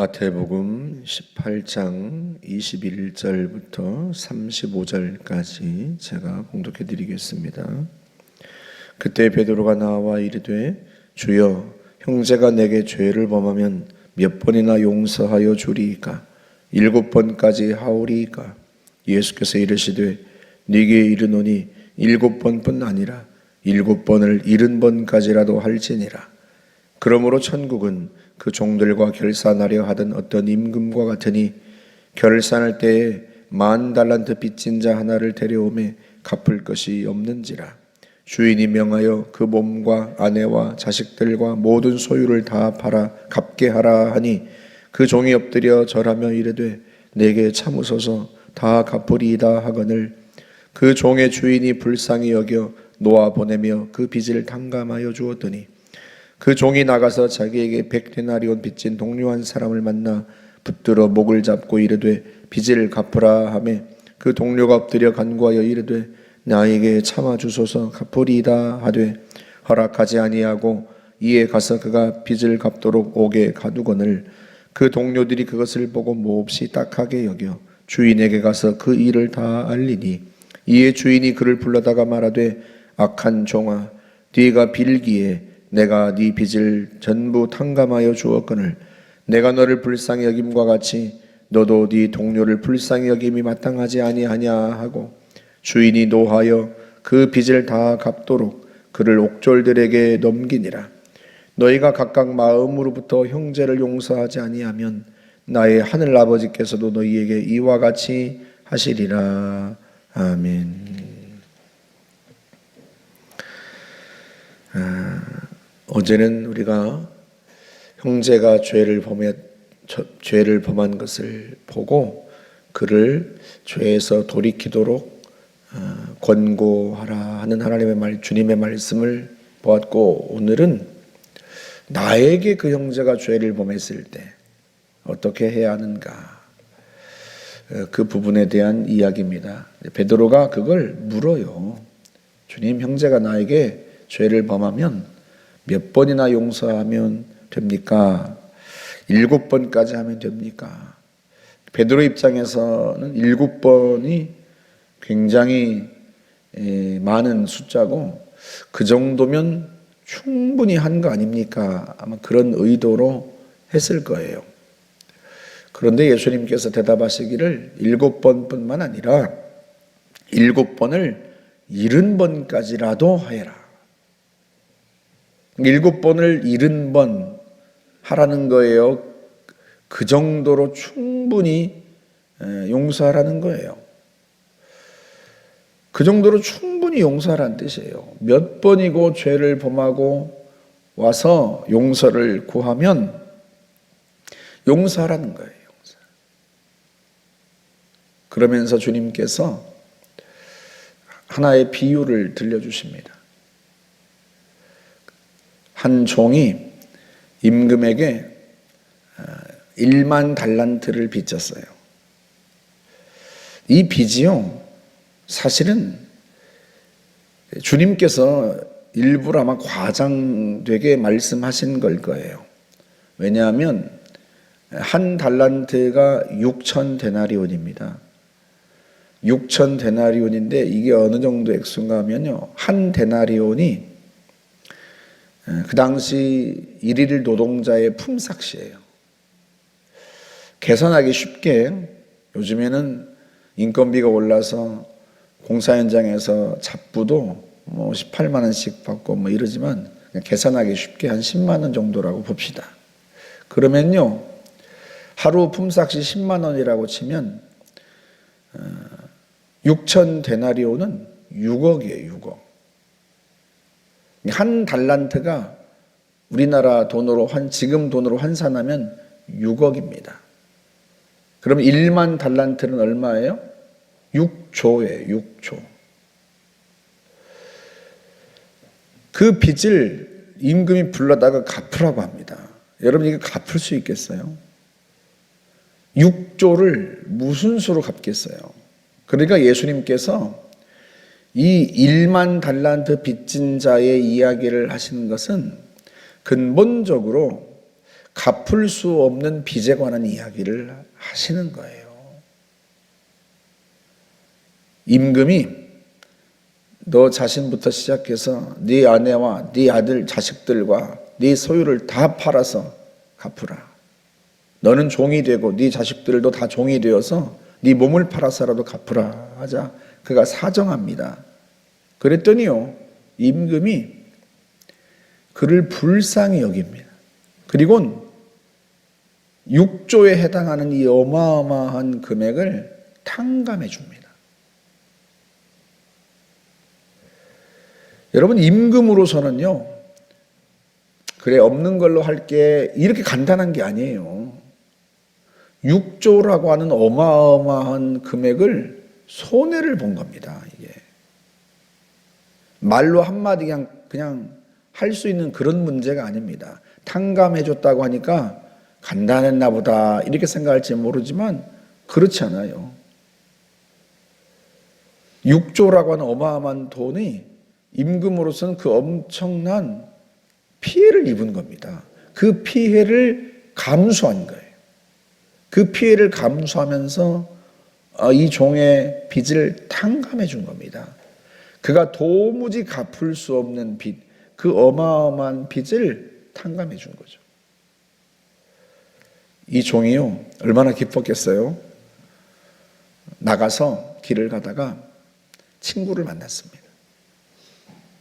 마태복음 18장 21절부터 35절까지 제가 봉독해 드리겠습니다. 그때 베드로가 나와 이르되 주여, 형제가 내게 죄를 범하면 몇 번이나 용서하여 주리이까? 7번까지 하오리이까? 예수께서 이르시되 네게 이르노니 7번뿐 아니라 7번을 70번까지라도 할지니라. 그러므로 천국은 그 종들과 결산하려 하던 어떤 임금과 같으니 결산할 때에 10,000달란트 빚진 자 하나를 데려오매 갚을 것이 없는지라. 주인이 명하여 그 몸과 아내와 자식들과 모든 소유를 다 팔아 갚게 하라 하니 그 종이 엎드려 절하며 이르되 내게 참으소서 다 갚으리이다 하거늘 그 종의 주인이 불쌍히 여겨 놓아 보내며 그 빚을 탕감하여 주었더니 그 종이 나가서 자기에게 100데나리온 빚진 동료 한 사람을 만나 붙들어 목을 잡고 이르되 빚을 갚으라 하매 그 동료가 엎드려 간구하여 이르되 나에게 참아 주소서 갚으리이다 하되 허락하지 아니하고 이에 가서 그가 빚을 갚도록 옥에 가두거늘 그 동료들이 그것을 보고 몹시 딱하게 여겨 주인에게 가서 그 일을 다 알리니 이에 주인이 그를 불러다가 말하되 악한 종아, 네가 빌기에 내가 네 빚을 전부 탕감하여 주었거늘 내가 너를 불쌍히 여김과 같이 너도 네 동료를 불쌍히 여김이 마땅하지 아니하냐 하고 주인이 노하여 그 빚을 다 갚도록 그를 옥졸들에게 넘기니라. 너희가 각각 마음으로부터 형제를 용서하지 아니하면 나의 하늘 아버지께서도 너희에게 이와 같이 하시리라. 아멘. 어제는 우리가 형제가 죄를 범한 것을 보고 그를 죄에서 돌이키도록 권고하라 하는 하나님의 주님의 말씀을 보았고, 오늘은 나에게 그 형제가 죄를 범했을 때 어떻게 해야 하는가, 그 부분에 대한 이야기입니다. 베드로가 그걸 물어요. 주님, 형제가 나에게 죄를 범하면 몇 번이나 용서하면 됩니까? 7번까지 하면 됩니까? 베드로 입장에서는 7번이 굉장히 많은 숫자고 그 정도면 충분히 한 거 아닙니까? 아마 그런 의도로 했을 거예요. 그런데 예수님께서 대답하시기를 7번뿐만 아니라 7번을 70번까지라도 해라. 7번을 70번 하라는 거예요. 그 정도로 충분히 용서하라는 거예요. 그 정도로 충분히 용서하라는 뜻이에요. 몇 번이고 죄를 범하고 와서 용서를 구하면 용서하라는 거예요. 그러면서 주님께서 하나의 비유를 들려주십니다. 한 종이 임금에게 10,000달란트를 빚졌어요. 이 빚이요, 사실은 주님께서 일부러 아마 과장되게 말씀하신 걸 거예요. 왜냐하면 한 달란트가 6,000데나리온입니다. 6,000데나리온인데 이게 어느 정도 액수인가 하면요, 한 데나리온이 그 당시 일일 노동자의 품삯이에요. 계산하기 쉽게 요즘에는 인건비가 올라서 공사 현장에서 잡부도 18만 원씩 받고 이러지만 계산하기 쉽게 한 10만 원 정도라고 봅시다. 그러면요, 하루 품삯이 10만 원이라고 치면 6,000데나리온은 6억이에요. 6억. 한 달란트가 우리나라 돈으로 지금 돈으로 환산하면 6억입니다. 그럼 10,000달란트는 얼마예요? 6조예요. 6조. 그 빚을 임금이 불러다가 갚으라고 합니다. 여러분, 이거 갚을 수 있겠어요? 6조를 무슨 수로 갚겠어요? 그러니까 예수님께서 이 10,000달란트 빚진 자의 이야기를 하시는 것은 근본적으로 갚을 수 없는 빚에 관한 이야기를 하시는 거예요. 임금이 너 자신부터 시작해서 네 아내와 네 아들 자식들과 네 소유를 다 팔아서 갚으라. 너는 종이 되고 네 자식들도 다 종이 되어서 네 몸을 팔아서라도 갚으라 하자 그가 사정합니다. 그랬더니요, 임금이 그를 불쌍히 여깁니다. 그리고 6조에 해당하는 이 어마어마한 금액을 탕감해 줍니다. 여러분, 임금으로서는요, 그래 없는 걸로 할게 이렇게 간단한 게 아니에요. 6조라고 하는 어마어마한 금액을 손해를 본 겁니다. 이게 말로 한마디 그냥 할 수 있는 그런 문제가 아닙니다. 탕감해 줬다고 하니까 간단했나 보다 이렇게 생각할지 모르지만 그렇지 않아요. 6조라고 하는 어마어마한 돈이 임금으로서는 그 엄청난 피해를 입은 겁니다. 그 피해를 감수한 거예요. 그 피해를 감수하면서 이 종의 빚을 탕감해 준 겁니다. 그가 도무지 갚을 수 없는 빚, 그 어마어마한 빚을 탕감해 준 거죠. 이 종이요, 얼마나 기뻤겠어요? 나가서 길을 가다가 친구를 만났습니다.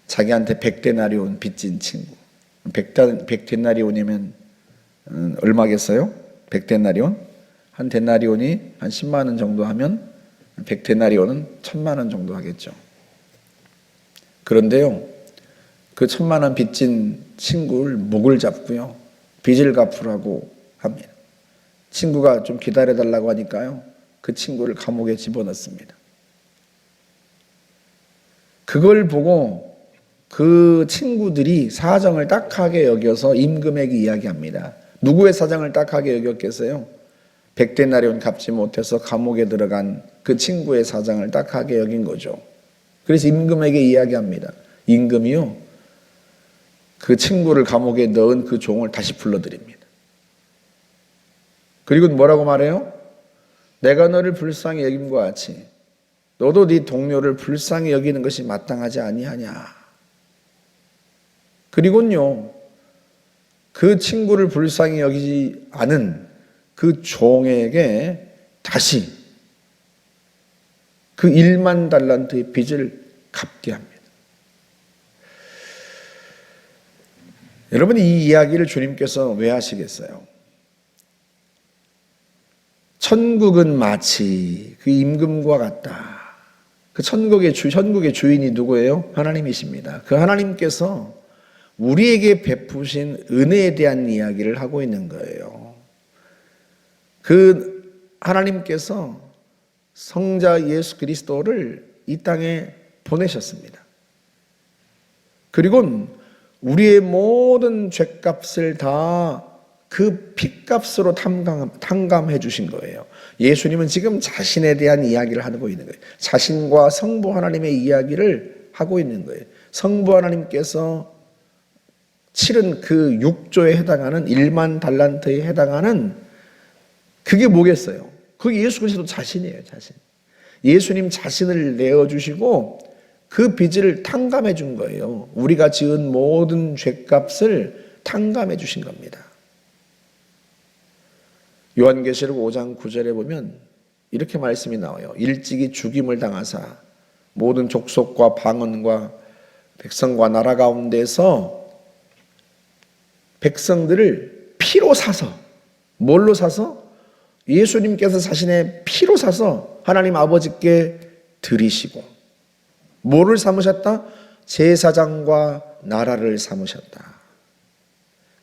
자기한테 100데나리온 빚진 친구. 100데나리온이면 얼마겠어요? 100데나리온? 한 데나리온이 한 10만 원 정도 하면 100데나리온은 1000만 원 정도 하겠죠. 그런데요, 그 1000만 원 빚진 친구를 목을 잡고요, 빚을 갚으라고 합니다. 친구가 좀 기다려달라고 하니까요, 그 친구를 감옥에 집어넣습니다. 그걸 보고 그 친구들이 사정을 딱하게 여겨서 임금에게 이야기합니다. 누구의 사정을 딱하게 여겼겠어요? 100데나리온 갚지 못해서 감옥에 들어간 그 친구의 사정을 딱하게 여긴 거죠. 그래서 임금에게 이야기합니다. 임금이요, 그 친구를 감옥에 넣은 그 종을 다시 불러드립니다. 그리고 뭐라고 말해요? 내가 너를 불쌍히 여김과 같이 너도 네 동료를 불쌍히 여기는 것이 마땅하지 아니하냐. 그리고는요, 그 친구를 불쌍히 여기지 않은 그 종에게 다시 그 1만 달란트의 빚을 갚게 합니다. 여러분, 이 이야기를 주님께서 왜 하시겠어요? 천국은 마치 그 임금과 같다. 그 천국의 주인이 누구예요? 하나님이십니다. 그 하나님께서 우리에게 베푸신 은혜에 대한 이야기를 하고 있는 거예요. 그 하나님께서 성자 예수 그리스도를 이 땅에 보내셨습니다. 그리고 우리의 모든 죄값을 다 그 핏값으로 탕감해 주신 거예요. 예수님은 지금 자신에 대한 이야기를 하고 있는 거예요. 자신과 성부 하나님의 이야기를 하고 있는 거예요. 성부 하나님께서 치른 그 6조에 해당하는 1만 달란트에 해당하는 그게 뭐겠어요? 그게 예수 그리스도 자신이에요. 자신. 예수님 자신을 내어주시고 그 빚을 탕감해 준 거예요. 우리가 지은 모든 죄값을 탕감해 주신 겁니다. 요한계시록 5장 9절에 보면 이렇게 말씀이 나와요. 일찍이 죽임을 당하사 모든 족속과 방언과 백성과 나라 가운데서 백성들을 피로 사서, 뭘로 사서? 예수님께서 자신의 피로 사서 하나님 아버지께 드리시고, 뭐를 삼으셨다? 제사장과 나라를 삼으셨다.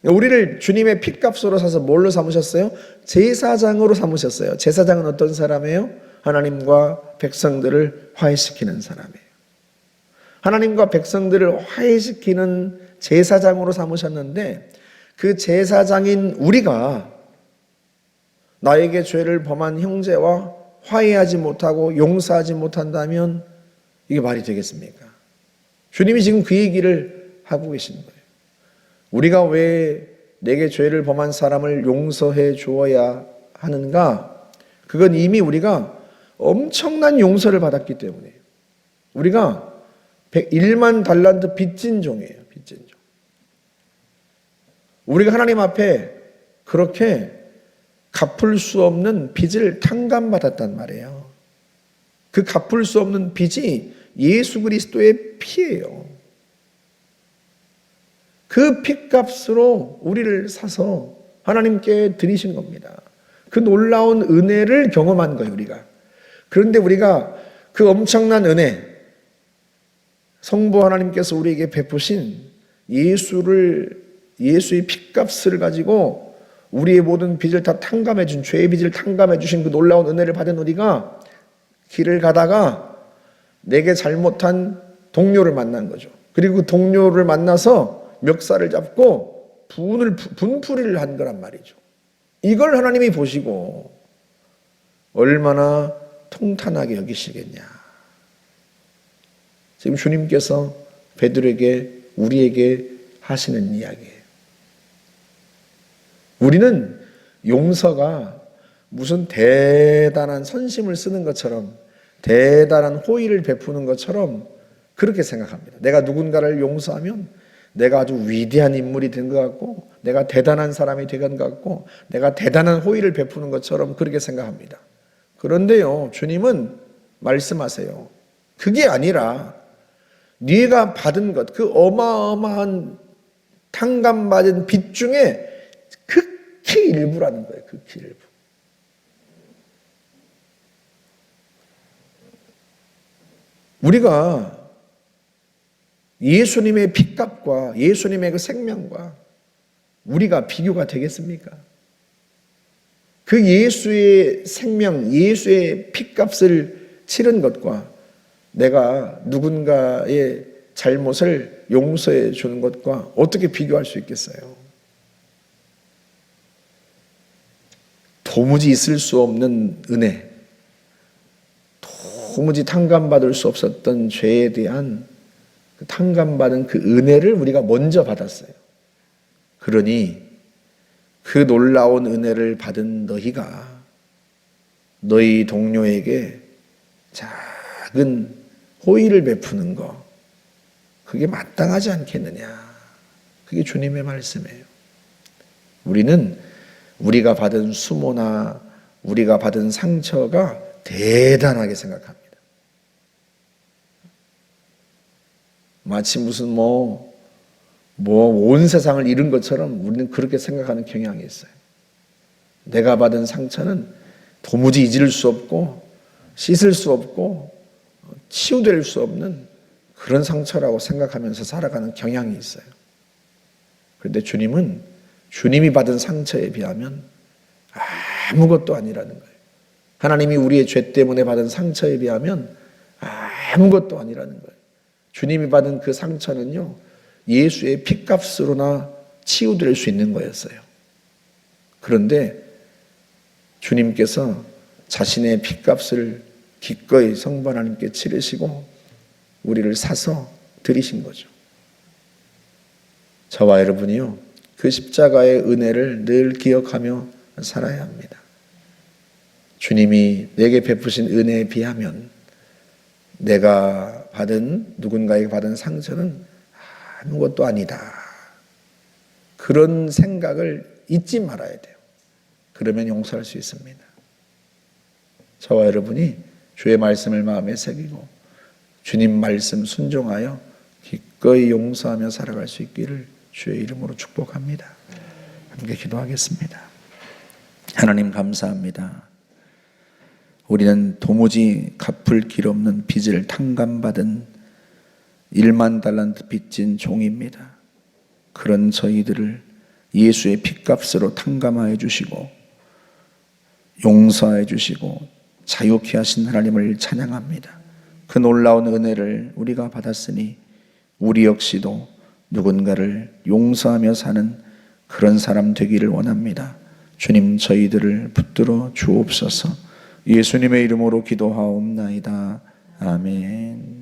우리를 주님의 핏값으로 사서 뭘로 삼으셨어요? 제사장으로 삼으셨어요. 제사장은 어떤 사람이에요? 하나님과 백성들을 화해시키는 사람이에요. 하나님과 백성들을 화해시키는 제사장으로 삼으셨는데, 그 제사장인 우리가 나에게 죄를 범한 형제와 화해하지 못하고 용서하지 못한다면 이게 말이 되겠습니까? 주님이 지금 그 얘기를 하고 계시는 거예요. 우리가 왜 내게 죄를 범한 사람을 용서해 주어야 하는가? 그건 이미 우리가 엄청난 용서를 받았기 때문에 우리가 1만 달란트 빚진 종이에요. 빚진 종. 우리가 하나님 앞에 그렇게 갚을 수 없는 빚을 탕감받았단 말이에요. 그 갚을 수 없는 빚이 예수 그리스도의 피예요. 그 핏값으로 우리를 사서 하나님께 드리신 겁니다. 그 놀라운 은혜를 경험한 거예요, 우리가. 그런데 우리가 그 엄청난 은혜, 성부 하나님께서 우리에게 베푸신 예수의 핏값을 가지고 우리의 모든 빚을 다 탕감해 준, 죄의 빚을 탕감해 주신 그 놀라운 은혜를 받은 우리가 길을 가다가 내게 잘못한 동료를 만난 거죠. 그리고 그 동료를 만나서 멱살을 잡고 분풀이를 한 거란 말이죠. 이걸 하나님이 보시고 얼마나 통탄하게 여기시겠냐. 지금 주님께서 베드로에게, 우리에게 하시는 이야기예요. 우리는 용서가 무슨 대단한 선심을 쓰는 것처럼, 대단한 호의를 베푸는 것처럼 그렇게 생각합니다. 내가 누군가를 용서하면 내가 아주 위대한 인물이 된 것 같고, 내가 대단한 사람이 된 것 같고, 내가 대단한 호의를 베푸는 것처럼 그렇게 생각합니다. 그런데요, 주님은 말씀하세요. 그게 아니라 네가 받은 것, 그 어마어마한 탕감받은 빚 중에 극히 일부라는 거예요. 극히 일부. 우리가 예수님의 핏값과 예수님의 그 생명과 우리가 비교가 되겠습니까? 그 예수의 생명, 예수의 핏값을 치른 것과 내가 누군가의 잘못을 용서해 주는 것과 어떻게 비교할 수 있겠어요? 도무지 있을 수 없는 은혜, 도무지 탕감받을 수 없었던 죄에 대한 탕감받은 그 은혜를 우리가 먼저 받았어요. 그러니 그 놀라운 은혜를 받은 너희가 너희 동료에게 작은 호의를 베푸는 거, 그게 마땅하지 않겠느냐. 그게 주님의 말씀이에요. 우리는 우리가 받은 수모나 우리가 받은 상처가 대단하게 생각합니다. 마치 무슨 온 세상을 잃은 것처럼 우리는 그렇게 생각하는 경향이 있어요. 내가 받은 상처는 도무지 잊을 수 없고 씻을 수 없고 치유될 수 없는 그런 상처라고 생각하면서 살아가는 경향이 있어요. 그런데 주님은 주님이 받은 상처에 비하면 아무것도 아니라는 거예요. 하나님이 우리의 죄 때문에 받은 상처에 비하면 아무것도 아니라는 거예요. 주님이 받은 그 상처는요, 예수의 핏값으로나 치유될 수 있는 거였어요. 그런데 주님께서 자신의 핏값을 기꺼이 성부 하나님께 치르시고 우리를 사서 드리신 거죠. 저와 여러분이요, 그 십자가의 은혜를 늘 기억하며 살아야 합니다. 주님이 내게 베푸신 은혜에 비하면 내가 받은, 누군가에게 받은 상처는 아무것도 아니다. 그런 생각을 잊지 말아야 돼요. 그러면 용서할 수 있습니다. 저와 여러분이 주의 말씀을 마음에 새기고 주님 말씀 순종하여 기꺼이 용서하며 살아갈 수 있기를 주의 이름으로 축복합니다. 함께 기도하겠습니다. 하나님 감사합니다. 우리는 도무지 갚을 길 없는 빚을 탕감받은 1만 달란트 빚진 종입니다. 그런 저희들을 예수의 핏값으로 탕감하여 주시고 용서해 주시고 자유케 하신 하나님을 찬양합니다. 그 놀라운 은혜를 우리가 받았으니 우리 역시도 누군가를 용서하며 사는 그런 사람 되기를 원합니다. 주님, 저희들을 붙들어 주옵소서. 예수님의 이름으로 기도하옵나이다. 아멘.